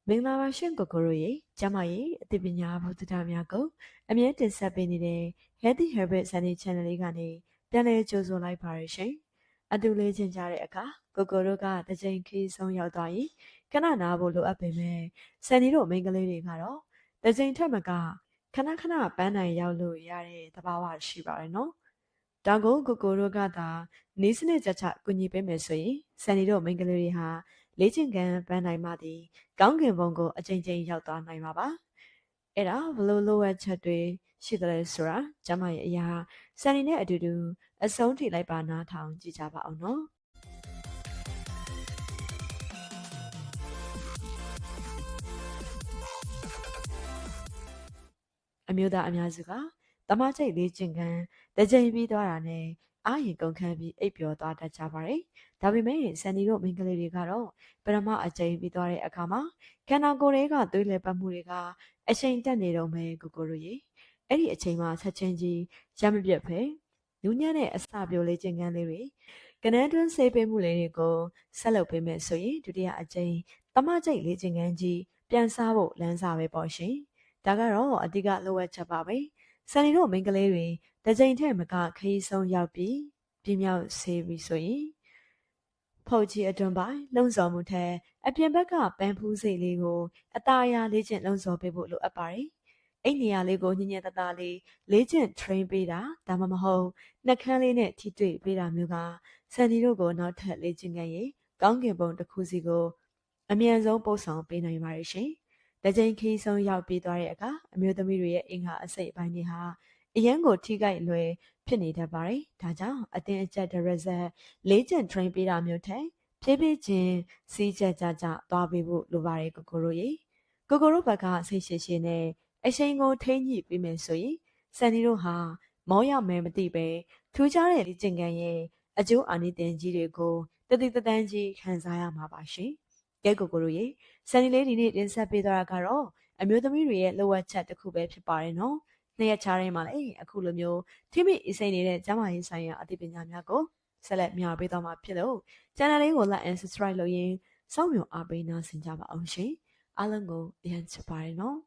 မင်္ဂလာပါရှင်ကိုကိုရိုရေကျမရဲ့အသိပညာဘုဒ္ဓတာများကိုအမြဲတင်ဆက်ပေးနေတဲ့ Healthy Habit Sunny Channel လေးကနေပြန်လည်ကြိုဆိုလိုက်ပါရရှင်အတူလေးချင်းကြတဲ့အခါကိုကိုတို့ကတစ်ချိန်ခီးဆုံးရောက်သွားရင်ခဏနာဖို့လိုအပ်ပေမဲ့ဆန်နီတို့မိန်းကလေးတွေကတော့တစ်ချိန်ထက်မကခဏပန်းနိုင်ရောက်လို့ရတဲ့သဘာဝရှိပါတယ်နော်ဒါကိုကိုကိုတို့ကသာနေစနစ်ကြချကူညီပေးမယ်ဆိုရင်ဆန်နီတို့မိန်းကလေးတွေဟာလေ့ကျင့်ခန်းပန်းနိုင်မှသည်ကောင်းကင်ဘုံကိုအချိန်ချင်းရောက်သွားနိုင်မှာပါအဲ့ဒါဘလို့လိုအပ်ချက်တွေရှိတယ်ဆိုတာကျမရဲ့အရာဆန်နီနဲ့အတူတူအဆုံးထိလိုက်ပါနားထောင်ကြည့်ကြပါအောင်နော်အမျိုးသားအများစုကတမချိတ်လေးကျင်ခံတစ်ချိန်ပြီးသွားတာနဲ့အာရင်ကုန်ခန်းပြီးအိပ်ပျော်သွားတတ်ကြပါတယ်။ဒါပေမဲ့ဆန်နီတို့မိန်းကလေးတွေကတော့ပထမအချိန်ပြီးသွားတဲ့အခါမှာခန္ဓာကိုယ်တွေကသွေးလည်ပတ်မှုတွေကအချိန်တက်နေတော့မယ်ကိုကိုတို့ရေအဲ့ဒီအချိန်မှာဆက်ချင်းကြီးရမပြတ်ဖဲနူးညံ့တဲ့အစာပြိုလေးကျင်ခံလေးတွေကနန်းတွင်းဆေးပေးမှုလေးတွေကိုဆက်လုပ်ပေးမယ်ဆိုရင်ဒုတိယအချိန်တမချိတ်လေးကျင်ခံကြီးပြန်စားဖို့လမ်းစာပဲပေါ့ရှင်။ဒါကတော့အဓိကလိုအပ်ချက်ပါပဲ။ဆန်နီတို့မိန်းကလေးတွေတစ်ချိန်ထက်မကခရီးဆုံးရောက်ပြီးပြင်းမြောက်စေပြီဆိုရင်ဖုတ်ကြီးအတွန်းပိုင်းလုံစော်မှုထက်အပြင်ဘက်ကပန်းဖူးစိတ်လေးကိုအသားအရလေ့ကျင့်လုံစော်ပေးဖို့လိုအပ်ပါတယ်။အဲ့နေရာလေးကိုညဉ့်ညံ့တသားလေးလေ့ကျင့် train ပေးတာဒါမှမဟုတ်နှက်ခမ်းလေးနဲ့ထိတွေ့ပေးတာမျိုးကဆန်နီတို့ကိုနောက်ထပ်လေ့ကျင့်ခန်းရေးကောင်းကင်ဘုံတစ်ခုစီကိုအမြန်ဆုံးပို့ဆောင်ပေးနိုင်ပါတယ်ရှင်။တကြိမ်ခီးဆုံးရောက်ပြီးသွားတဲ့အခါအမျိုးသမီးတွေရဲ့အင်္ဂါအစိတ်အပိုင်းတွေဟာအရန်ကိုထိခိုက်လွယ်ဖြစ်နေတတ်ပါတယ်။ဒါကြောင့်အတင်းအကျပ်တရက်ဆက်လေ့ကျင့် train ပေးတာမျိုးထက်ဖြည်းဖြည်းချင်းစီးကြကြသွားပေးဖို့လိုပါတယ်ကိုကိုတို့ရေကိုကိုတို့ဘက်ကစိတ်ရှိရှိနဲ့အချိန်ကိုထိန်းညှိပေးမယ်ဆိုရင်ဆန်နီတို့ဟာမောရမယ်မသိပဲထူးခြားတဲ့လေ့ကျင့်ခန်းရဲ့အကျိုးအာနိသင်ကြီးတွေကိုတတိတန်းကြီးခံစားရမှာပါရှင်။ကဲကိုကိုတို့ရေဆန်နီလေးဒီနေ့တင်ဆက်ပေးသွားတာကတော့အမျိုးသမီးတွေရဲ့လိုအပ်ချက်တစ်ခုပဲဖြစ်ပါတယ်နော်။နှစ်ရက်ချားတိုင်းမှာလည်းအခုလိုမျိုးထိမိအစိမ့်နေတဲ့ကျမရေးဆိုင်ရာအသိပညာများကိုဆက်လက်မျှဝေပေးသွားမှာဖြစ်လို့ channel လေးကို like and subscribe လုပ်ရင်းစောင့်မျှော်အားပေးနားဆင်ကြပါအောင်ရှင်အားလုံးကိုအရန်ချစ်ပါတယ်နော်